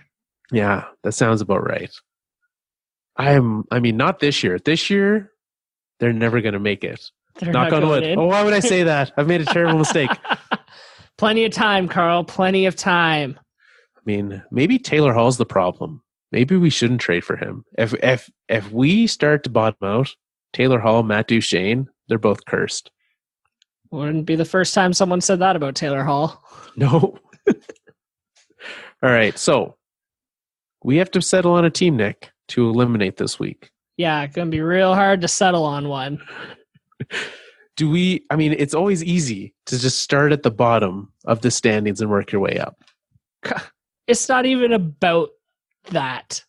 Yeah, that sounds about right. I mean, not this year. This year, they're never going to make it. Knock on wood. Oh, why would I say that? I've made a terrible mistake. Plenty of time, Carl. Plenty of time. I mean, maybe Taylor Hall's the problem. Maybe we shouldn't trade for him. If we start to bottom out, Taylor Hall, Matt Duchene, they're both cursed. Wouldn't be the first time someone said that about Taylor Hall. No. All right, so we have to settle on a team, Nick, to eliminate this week. Yeah, it's going to be real hard to settle on one. I mean, it's always easy to just start at the bottom of the standings and work your way up. It's not even about that.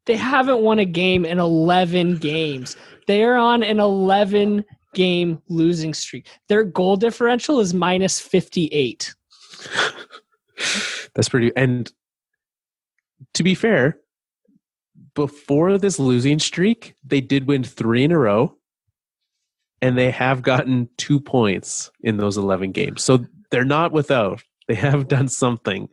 They haven't won a game in 11 games. They are on an 11-game losing streak. Their goal differential is minus 58. That's pretty... And to be fair, before this losing streak, they did win 3 in a row, and they have gotten 2 points in those 11 games. So they're not without. They have done something.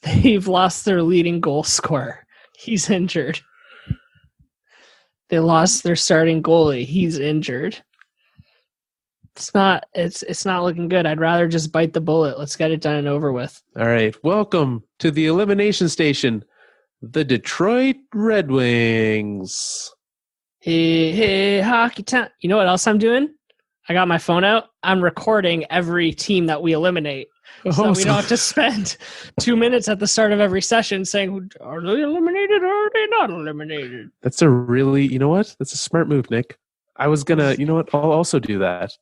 They've lost their leading goal scorer. He's injured. They lost their starting goalie. He's injured. It's not looking good. I'd rather just bite the bullet. Let's get it done and over with. All right. Welcome to the Elimination Station, the Detroit Red Wings. Hey, hockey time. You know what else I'm doing? I got my phone out. I'm recording every team that we eliminate. So we don't have to spend 2 minutes at the start of every session saying, are they eliminated or are they not eliminated? That's a really, you know what? That's a smart move, Nick. I was going to, you know what? I'll also do that.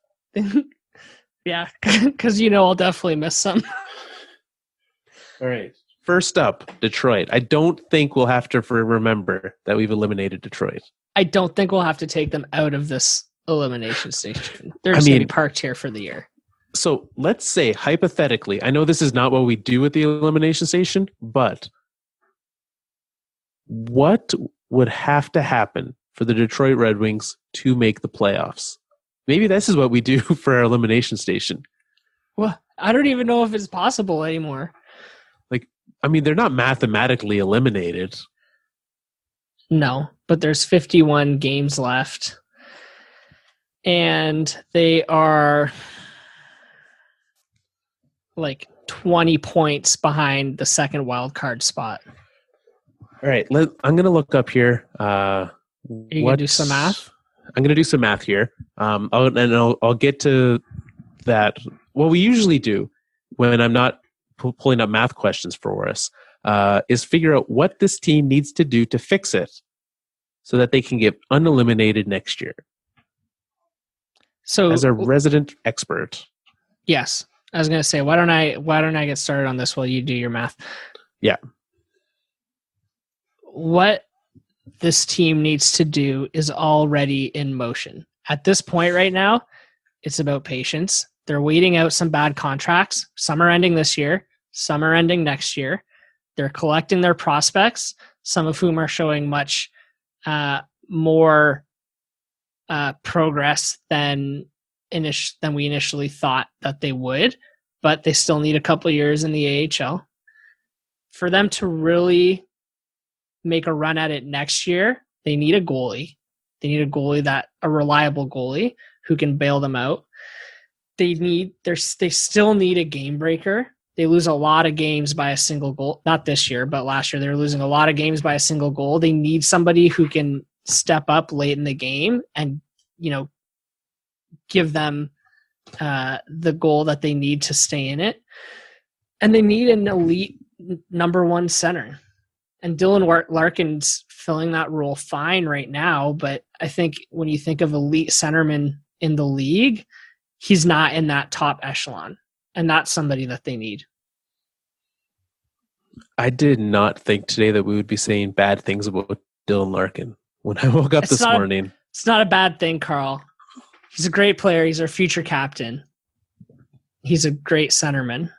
Yeah, because I'll definitely miss some. All right. First up, Detroit. I don't think we'll have to remember that we've eliminated Detroit. I don't think we'll have to take them out of this elimination station. They're just going to be parked here for the year. So let's say, hypothetically, I know this is not what we do at the elimination station, but what would have to happen for the Detroit Red Wings to make the playoffs? Maybe this is what we do for our elimination station. Well, I don't even know if it's possible anymore. They're not mathematically eliminated. No, but there's 51 games left. And they are 20 points behind the second wild card spot. All right, I'm going to look up here. Are you going to do some math? I'm going to do some math here. I'll get to that. What we usually do when I'm not pulling up math questions for us is figure out what this team needs to do to fix it so that they can get uneliminated next year. So, as a resident expert. Yes. I was going to say, why don't I get started on this while you do your math? Yeah. What this team needs to do is already in motion. At this point right now, it's about patience. They're waiting out some bad contracts. Some are ending this year. Some are ending next year. They're collecting their prospects, some of whom are showing much more progress than we initially thought that they would, but they still need a couple years in the AHL. For them to really make a run at it next year, they need a goalie. They need a reliable goalie who can bail them out. They still need a game breaker. They lose a lot of games by a single goal. Not this year, but last year they were losing a lot of games by a single goal. They need somebody who can step up late in the game and, give them the goal that they need to stay in it. And they need an elite number one center. And Dylan Larkin's filling that role fine right now, but I think when you think of elite centermen in the league, he's not in that top echelon, and that's somebody that they need. I did not think today that we would be saying bad things about Dylan Larkin when I woke up this morning. It's not a bad thing, Carl. He's a great player. He's our future captain. He's a great centerman.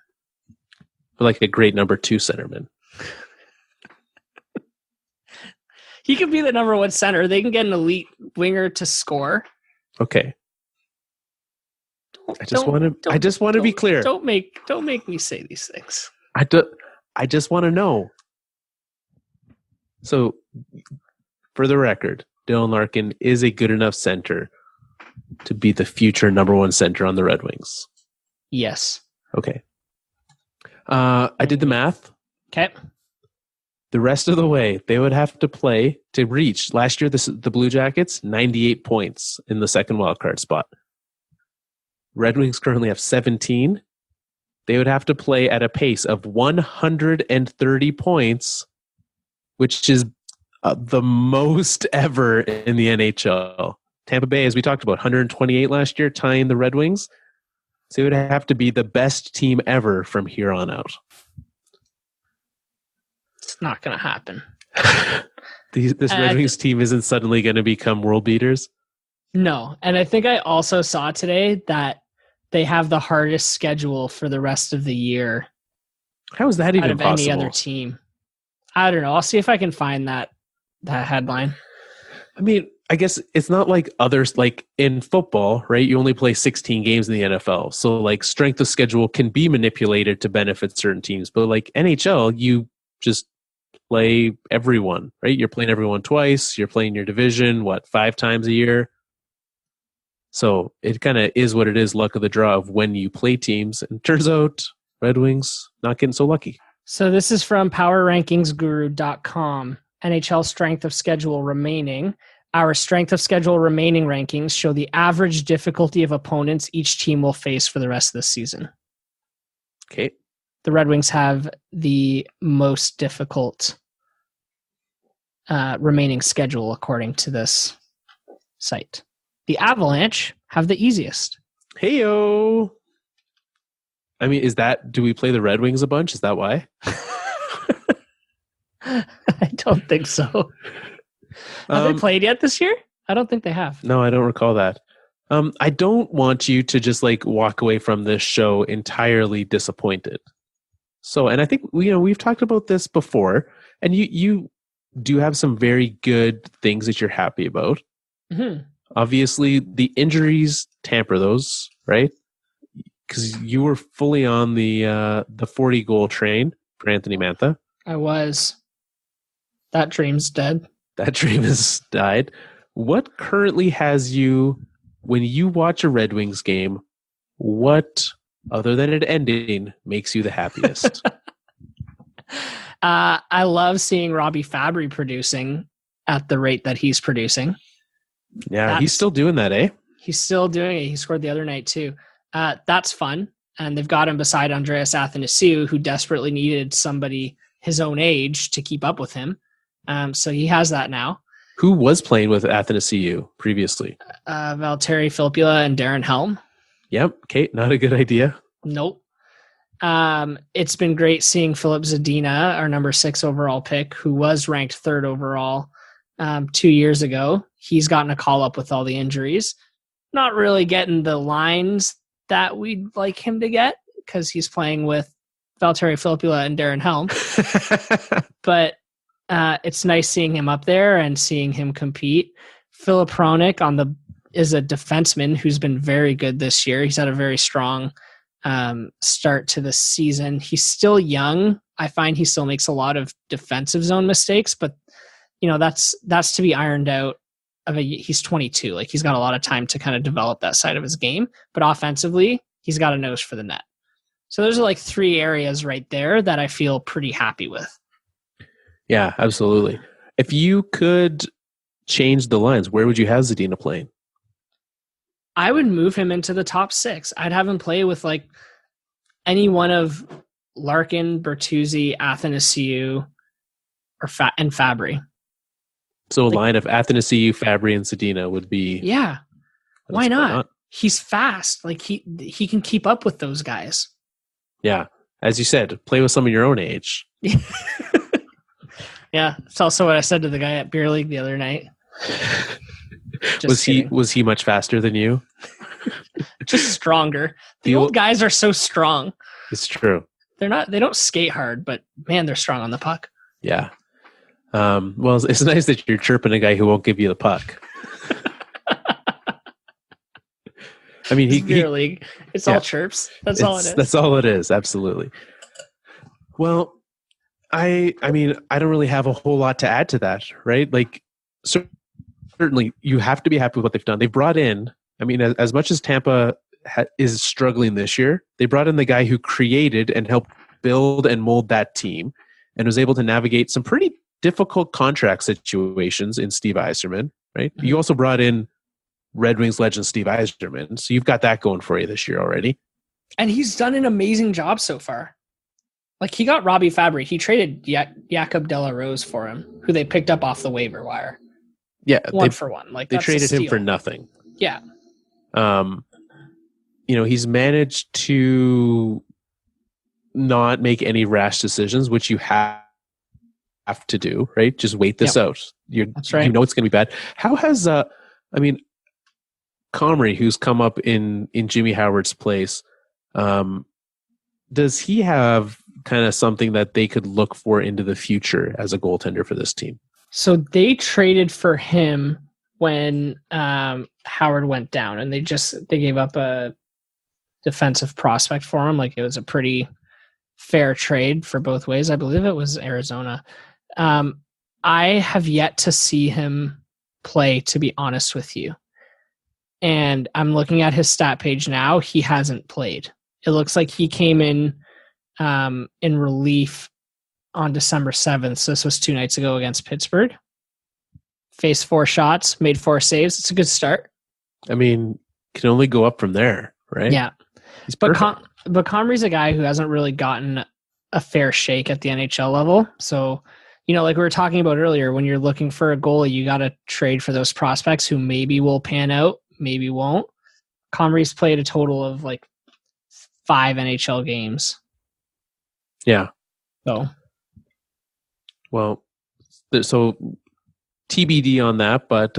Like a great number 2 centerman. He could be the number 1 center. They can get an elite winger to score. Okay. I just want to be clear. Don't make me say these things. I just want to know. So, for the record, Dylan Larkin is a good enough center to be the future number 1 center on the Red Wings. Yes. Okay. I did the math. Okay. The rest of the way, they would have to play to reach last year. The Blue Jackets 98 points in the second wildcard spot. Red Wings currently have 17. They would have to play at a pace of 130 points, which is the most ever in the NHL. Tampa Bay, as we talked about, 128 last year, tying the Red Wings. So it would have to be the best team ever from here on out. It's not going to happen. This Red Wings team isn't suddenly going to become world beaters. No. And I think I also saw today that they have the hardest schedule for the rest of the year. How is that even possible? Any other team. I don't know. I'll see if I can find that headline. I mean, I guess it's not like others, like in football, right? You only play 16 games in the NFL. So like strength of schedule can be manipulated to benefit certain teams. But like NHL, you just play everyone, right? You're playing everyone twice. You're playing your division, 5 times a year? So it kind of is what it is, luck of the draw of when you play teams. And it turns out Red Wings not getting so lucky. So this is from powerrankingsguru.com. NHL strength of schedule remaining. Our strength of schedule remaining rankings show the average difficulty of opponents each team will face for the rest of the season. Okay. The Red Wings have the most difficult remaining schedule according to this site. The Avalanche have the easiest. Heyo. I mean, do we play the Red Wings a bunch? Is that why? I don't think so. Have they played yet this year? I don't think they have. No, I don't recall that. I don't want you to just like walk away from this show entirely disappointed. So, and I think we've talked about this before, and you do have some very good things that you're happy about. Mm-hmm. Obviously, the injuries tamper those, right? Because you were fully on the 40-goal train for Anthony Mantha. I was. That dream's dead. That dream has died. What currently has you, when you watch a Red Wings game, what, other than it ending, makes you the happiest? I love seeing Robbie Fabry producing at the rate that he's producing. Yeah, he's still doing that, eh? He's still doing it. He scored the other night, too. That's fun. And they've got him beside Andreas Athanasiou, who desperately needed somebody his own age to keep up with him. So he has that now. Who was playing with Athanasiou previously? Valtteri Filppula and Darren Helm. Yep. Kate, not a good idea. Nope. It's been great seeing Philip Zadina, our number 6 overall pick, who was ranked 3rd overall 2 years ago. He's gotten a call up with all the injuries. Not really getting the lines that we'd like him to get because he's playing with Valtteri Filppula and Darren Helm. But it's nice seeing him up there and seeing him compete. Filip Hronek is a defenseman who's been very good this year. He's had a very strong start to the season. He's still young. I find he still makes a lot of defensive zone mistakes, but that's to be ironed out. He's 22. Like, he's got a lot of time to kind of develop that side of his game, but offensively, he's got a nose for the net. So those are like 3 areas right there that I feel pretty happy with. Yeah, absolutely. If you could change the lines, where would you have Zadina playing? I would move him into the top 6. I'd have him play with like any one of Larkin, Bertuzzi, Athanasiou, and Fabry. So a line of Athanasiou, Fabry, and Zadina would be... Yeah. Why not? He's fast. Like, he can keep up with those guys. Yeah. As you said, play with some of your own age. Yeah. It's also what I said to the guy at Beer League the other night. Was he much faster than you? Just stronger. The old guys are so strong. It's true. They don't skate hard, but man, they're strong on the puck. Yeah. Well, it's nice that you're chirping a guy who won't give you the puck. I mean, Beer League. It's all chirps. That's all it is. That's all it is. Absolutely. Well, I mean, I don't really have a whole lot to add to that, right? Like, certainly you have to be happy with what they've done. They brought in, I mean, as much as Tampa is struggling this year, they brought in the guy who created and helped build and mold that team and was able to navigate some pretty difficult contract situations in Steve Yzerman, right? Mm-hmm. You also brought in Red Wings legend Steve Yzerman, so you've got that going for you this year already. And he's done an amazing job so far. Like, he got Robbie Fabry. He traded Jacob De La Rose for him, who they picked up off the waiver wire. Yeah, one for one. Like, they traded him for nothing. Yeah. He's managed to not make any rash decisions, which you have to do, right? Just wait this out. That's right. You know it's going to be bad. How has Comrie, who's come up in Jimmy Howard's place, does he have kind of something that they could look for into the future as a goaltender for this team? So they traded for him when Howard went down, and they gave up a defensive prospect for him. Like, it was a pretty fair trade for both ways. I believe it was Arizona. I have yet to see him play, to be honest with you. And I'm looking at his stat page now. He hasn't played. It looks like he came in relief on December 7th. So this was 2 nights ago against Pittsburgh. Faced 4 shots, made 4 saves. It's a good start. I mean, can only go up from there, right? Yeah. But Comrie's a guy who hasn't really gotten a fair shake at the NHL level. So, like we were talking about earlier, when you're looking for a goalie, you got to trade for those prospects who maybe will pan out, maybe won't. Comrie's played a total of like 5 NHL games. Yeah. So TBD on that, but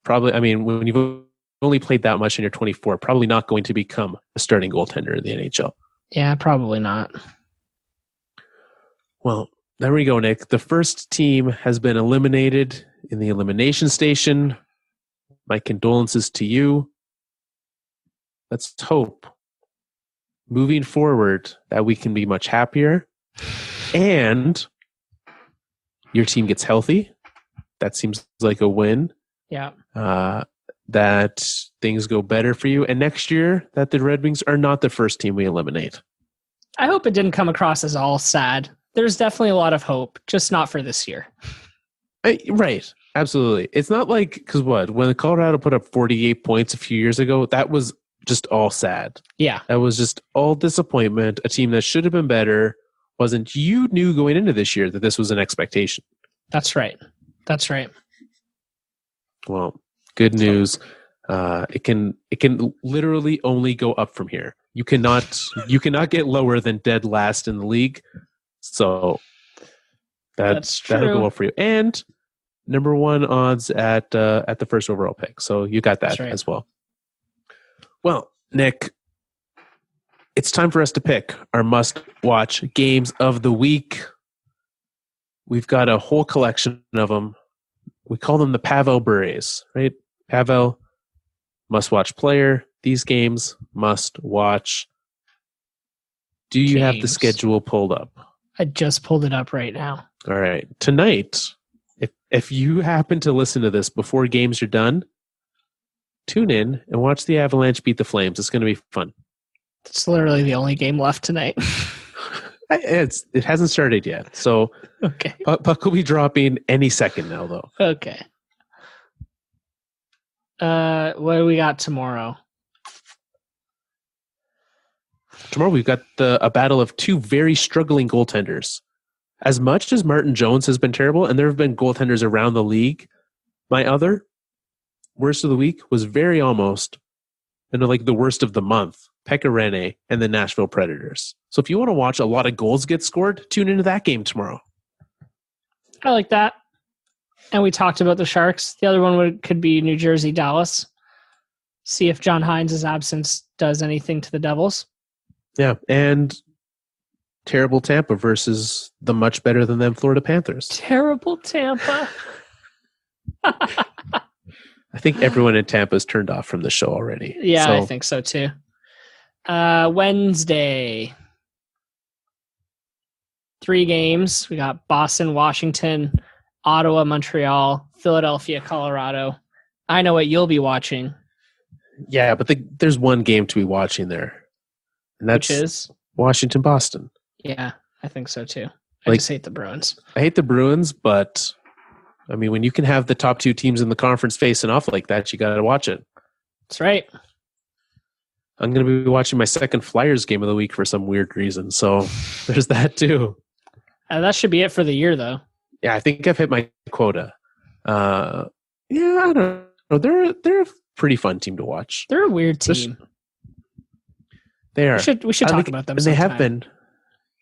probably, I mean, when you've only played that much and you're 24, probably not going to become a starting goaltender in the NHL. Yeah, probably not. Well, there we go, Nick. The first team has been eliminated in the Elimination Station. My condolences to you. Let's hope moving forward that we can be much happier and your team gets healthy. That seems like a win. Yeah. That things go better for you. And next year, that the Red Wings are not the first team we eliminate. I hope it didn't come across as all sad. There's definitely a lot of hope, just not for this year. Right. Absolutely. It's not like, because when Colorado put up 48 points a few years ago, that was just all sad. Yeah. That was just all disappointment. A team that should have been better wasn't. You knew going into this year that this was an expectation. That's right. That's right. Well, good news. It can literally only go up from here. You cannot get lower than dead last in the league. So That's true. that'll go up for you. And number 1 odds at the first overall pick. So you got that as well. Well, Nick, it's time for us to pick our must-watch games of the week. We've got a whole collection of them. We call them the Pavel Bures, right? Pavel, must-watch player. These games, must-watch. Do you have the schedule pulled up? I just pulled it up right now. All right. Tonight, if you happen to listen to this before games are done, tune in and watch the Avalanche beat the Flames. It's going to be fun. It's literally the only game left tonight. It hasn't started yet. So okay. Puck will be dropping any second now, though. Okay. What do we got tomorrow? Tomorrow we've got a battle of 2 very struggling goaltenders. As much as Martin Jones has been terrible, and there have been goaltenders around the league, my other worst of the week was very almost, like the worst of the month, Pekka Rinne and the Nashville Predators. So if you want to watch a lot of goals get scored, tune into that game tomorrow. I like that. And we talked about the Sharks. The other one could be New Jersey, Dallas. See if John Hynes' absence does anything to the Devils. Yeah, and terrible Tampa versus the much better than them Florida Panthers. Terrible Tampa. I think everyone in Tampa is turned off from the show already. Yeah, I think so too. Wednesday. 3 games. We got Boston, Washington, Ottawa, Montreal, Philadelphia, Colorado. I know what you'll be watching. Yeah, but there's one game to be watching there. And that's which is Washington, Boston. Yeah, I think so too. I just hate the Bruins. I hate the Bruins, but I mean, when you can have the top 2 teams in the conference facing off like that, you got to watch it. That's right. I'm going to be watching my second Flyers game of the week for some weird reason. So there's that too. That should be it for the year, though. Yeah, I think I've hit my quota. Yeah, I don't know. They're a pretty fun team to watch. They're a weird team. They are. We should talk about them. And they have been.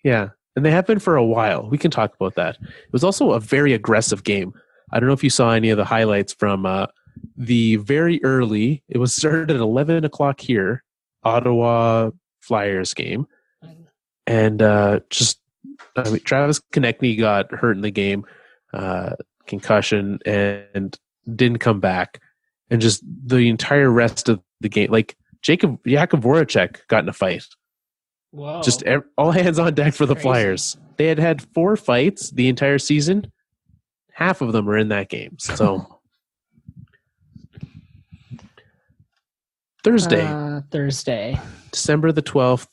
Yeah, and they have been for a while. We can talk about that. It was also a very aggressive game. I don't know if you saw any of the highlights from the very early. It was started at 11 o'clock here, Ottawa Flyers game, and Travis Konechny got hurt in the game, concussion, and didn't come back, and just the entire rest of the game, like Jakub Voracek got in a fight. Whoa. Just all hands on deck for the Flyers. They had 4 fights the entire season. Half of them are in that game. So Thursday, December the 12th.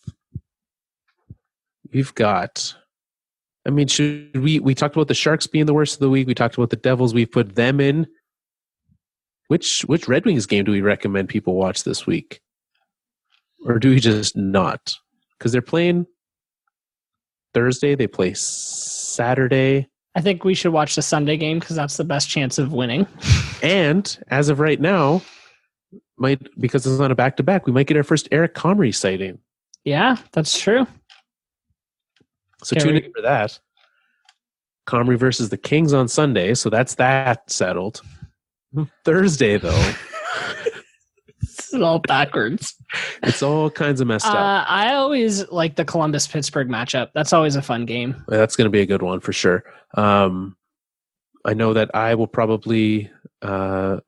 We've got. I mean, should we talked about the Sharks being the worst of the week. We talked about the Devils. We've put them in. Which Red Wings game do we recommend people watch this week? Or do we just not? Because they're playing Thursday. They play Saturday. I think we should watch the Sunday game because that's the best chance of winning. And as of right now, because it's on a back-to-back, we might get our first Eric Comrie sighting. Yeah, that's true. So tune in for that. Comrie versus the Kings on Sunday, so that's that settled. Thursday, though. It's all backwards. It's all kinds of messed up. I always like the Columbus-Pittsburgh matchup. That's always a fun game. That's going to be a good one for sure. I know that I will probably, the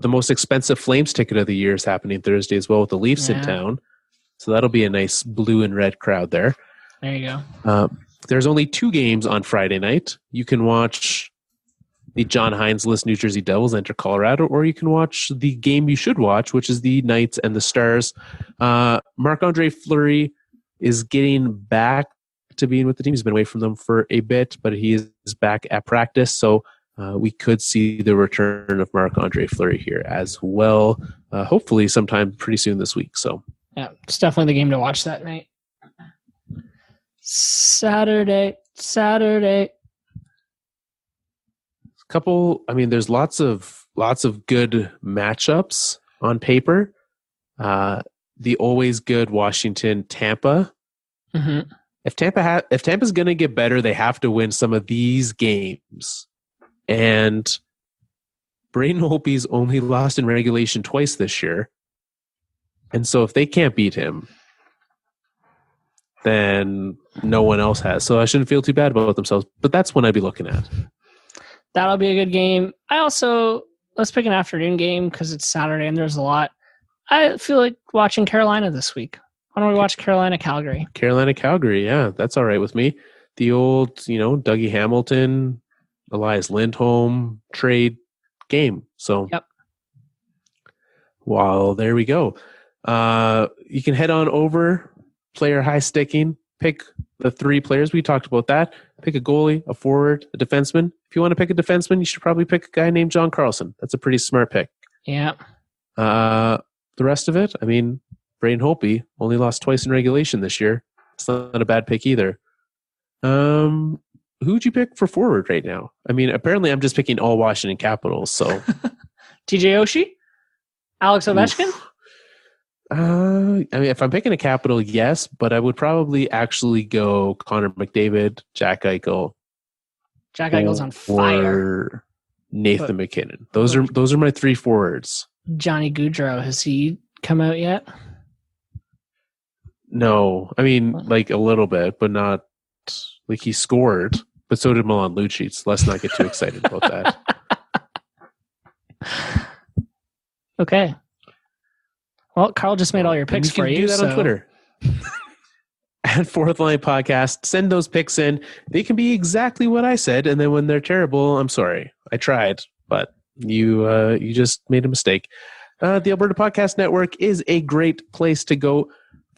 most expensive Flames ticket of the year is happening Thursday as well with the Leafs in town. So that'll be a nice blue and red crowd there. There you go. There's only 2 games on Friday night. You can watch the John Hynes-less New Jersey Devils enter Colorado, or you can watch the game you should watch, which is the Knights and the Stars. Marc-Andre Fleury is getting back to being with the team. He's been away from them for a bit, but he is back at practice. So we could see the return of Marc-Andre Fleury here as well. Hopefully sometime pretty soon this week. So yeah, it's definitely the game to watch that night. Saturday. There's lots of lots of good matchups on paper. The always good Washington, Tampa. Mm-hmm. If Tampa's going to get better, they have to win some of these games. And Braden Holtby's only lost in regulation twice this year. And so if they can't beat him, then no one else has. So I shouldn't feel too bad about themselves. But that's one I'd be looking at. That'll be a good game. Let's pick an afternoon game because it's Saturday and there's a lot. I feel like watching Carolina this week. Why don't we watch Carolina-Calgary? Carolina-Calgary, yeah. That's all right with me. The old, Dougie Hamilton, Elias Lindholm trade game. So, yep. Well, there we go. You can head on over, player high sticking, pick the 3 players. We talked about that. Pick a goalie, a forward, a defenseman. If you want to pick a defenseman, you should probably pick a guy named John Carlson. That's a pretty smart pick. Yeah. The rest of it, Braden Holtby only lost twice in regulation this year. It's not a bad pick either. Who'd you pick for forward right now? Apparently I'm just picking all Washington Capitals, so. TJ Oshie? Alex Ovechkin? If I'm picking a Capital, yes, but I would probably actually go Connor McDavid, Jack Eichel. Jack Eichel's on fire. Or Nathan McKinnon. Those are my 3 forwards. Johnny Gaudreau, has he come out yet? No. Like a little bit, but not like he scored. But so did Milan Lucic. Let's not get too excited about that. Okay. Well, Carl just made all your picks for you. Do that on Twitter. At Fourth Line Podcast. Send those picks in. They can be exactly what I said, and then when they're terrible, I'm sorry. I tried, but you just made a mistake. The Alberta Podcast Network is a great place to go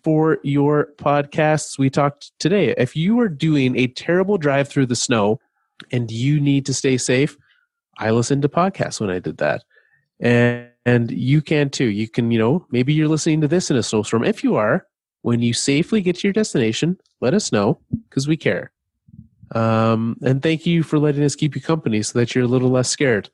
for your podcasts. We talked today. If you are doing a terrible drive through the snow and you need to stay safe, I listened to podcasts when I did that. And you can too. You can, maybe you're listening to this in a snowstorm. If you are, when you safely get to your destination, let us know because we care. And thank you for letting us keep you company so that you're a little less scared.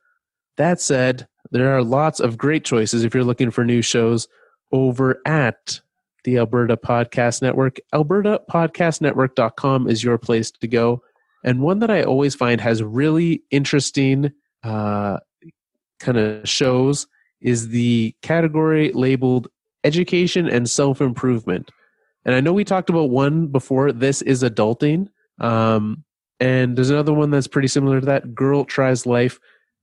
That said, there are lots of great choices if you're looking for new shows over at the Alberta Podcast Network. AlbertaPodcastNetwork.com is your place to go. And one that I always find has really interesting kind of shows is the category labeled Education and Self-Improvement. And I know we talked about one before. This is Adulting. And there's another one that's pretty similar to that, Girl Tries Life.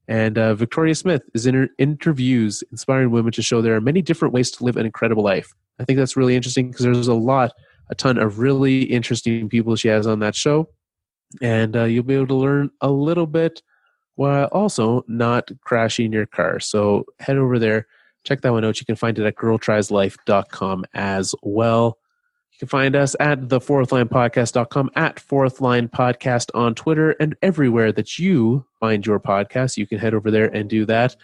And Victoria Smith is interviews inspiring women to show there are many different ways to live an incredible life. I think that's really interesting because there's a ton of really interesting people she has on that show. And you'll be able to learn a little bit while also not crashing your car. So head over there, check that one out. You can find it at girltrieslife.com as well. You can find us at thefourthlinepodcast.com, at Fourth Line Podcast on Twitter, and everywhere that you find your podcast. You can head over there and do that.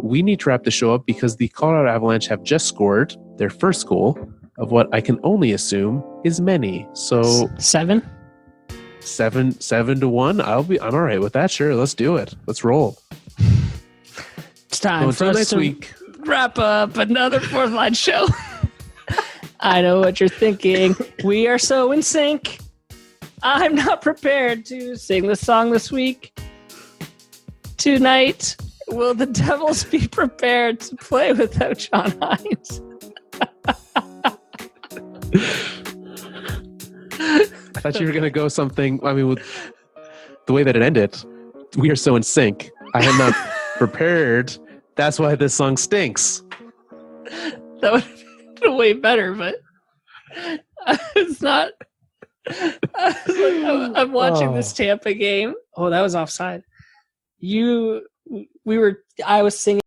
We need to wrap the show up because the Colorado Avalanche have just scored their first goal of what I can only assume is many. So 7 to 1. I'm all right with that. Sure, let's do it. Let's roll. It's time for us to wrap up another Fourth Line show. I know what you're thinking. We are so in sync. I'm not prepared to sing the song this week. Tonight, will the Devils be prepared to play without John Hynes? I thought you were going to go something, with the way that it ended. We are so in sync. I am not prepared. That's why this song stinks. That would have been way better, but it's not. I'm watching this Tampa game. Oh, that was offside. I was singing.